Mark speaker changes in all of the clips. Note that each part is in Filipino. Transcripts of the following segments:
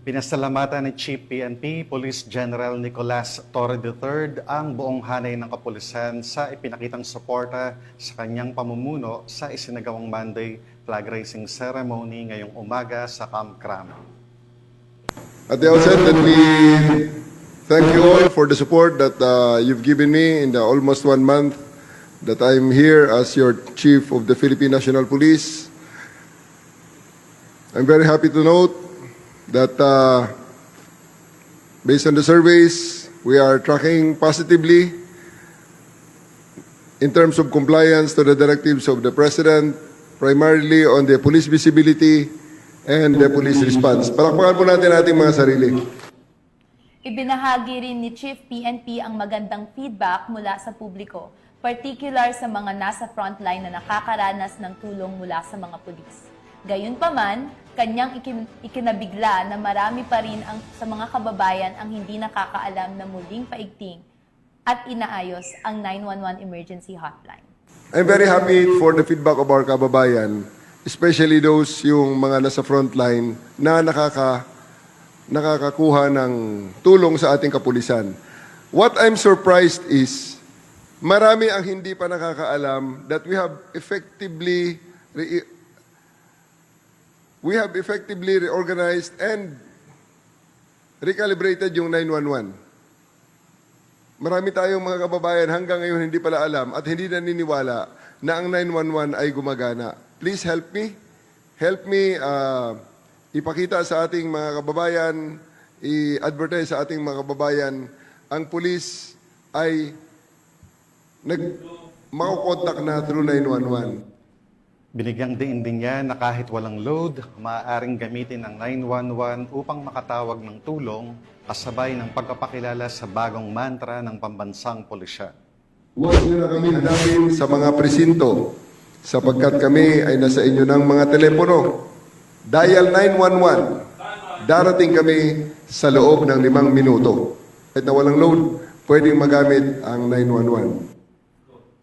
Speaker 1: Pinasalamatan ni Chief PNP Police General Nicolas Torre III ang buong hanay ng kapulisan sa ipinakitang suporta sa kanyang pamumuno sa isinagawang Monday flag raising ceremony ngayong umaga sa Camp Crame.
Speaker 2: At the outset, let me thank you all for the support that you've given me in the almost 1 month that I'm here as your Chief of the Philippine National Police. I'm very happy to note that based on the surveys, we are tracking positively in terms of compliance to the directives of the President, primarily on the police visibility and the police response. Palakpakan po natin ating mga sarili.
Speaker 3: Ibinahagi rin ni Chief PNP ang magandang feedback mula sa publiko, particular sa mga nasa frontline na nakakaranas ng tulong mula sa mga pulis. Gayunpaman, kanyang ikinabigla na marami pa rin sa mga kababayan ang hindi nakakaalam na muling paigting at inaayos ang 911 emergency hotline.
Speaker 2: I'm very happy for the feedback of our kababayan, especially those yung mga nasa frontline na nakakakuha ng tulong sa ating kapulisan. What I'm surprised is, marami ang hindi pa nakakaalam that we have effectively reorganized and recalibrated yung 911. Marami tayong mga kababayan hanggang ngayon hindi pala alam at hindi naniniwala na ang 911 ay gumagana. Please help me. Help me ipakita sa ating mga kababayan, i-advertise sa ating mga kababayan, ang pulis ay makakontak na through 911.
Speaker 1: Binigyang diin din niya na kahit walang load, maaaring gamitin ang 911 upang makatawag ng tulong kasabay ng pagpapakilala sa bagong mantra ng pambansang pulisya.
Speaker 2: Huwag niyo na kami hanapin sa mga presinto sapagkat kami ay nasa inyo ng mga telepono. Dial 911. Darating kami sa loob ng 5 minuto. Kahit na walang load, pwedeng magamit ang 911.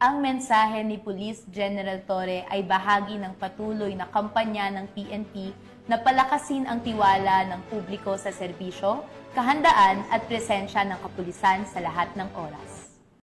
Speaker 3: Ang mensahe ni Police General Torre ay bahagi ng patuloy na kampanya ng PNP na palakasin ang tiwala ng publiko sa serbisyo, kahandaan at presensya ng kapulisan sa lahat ng oras.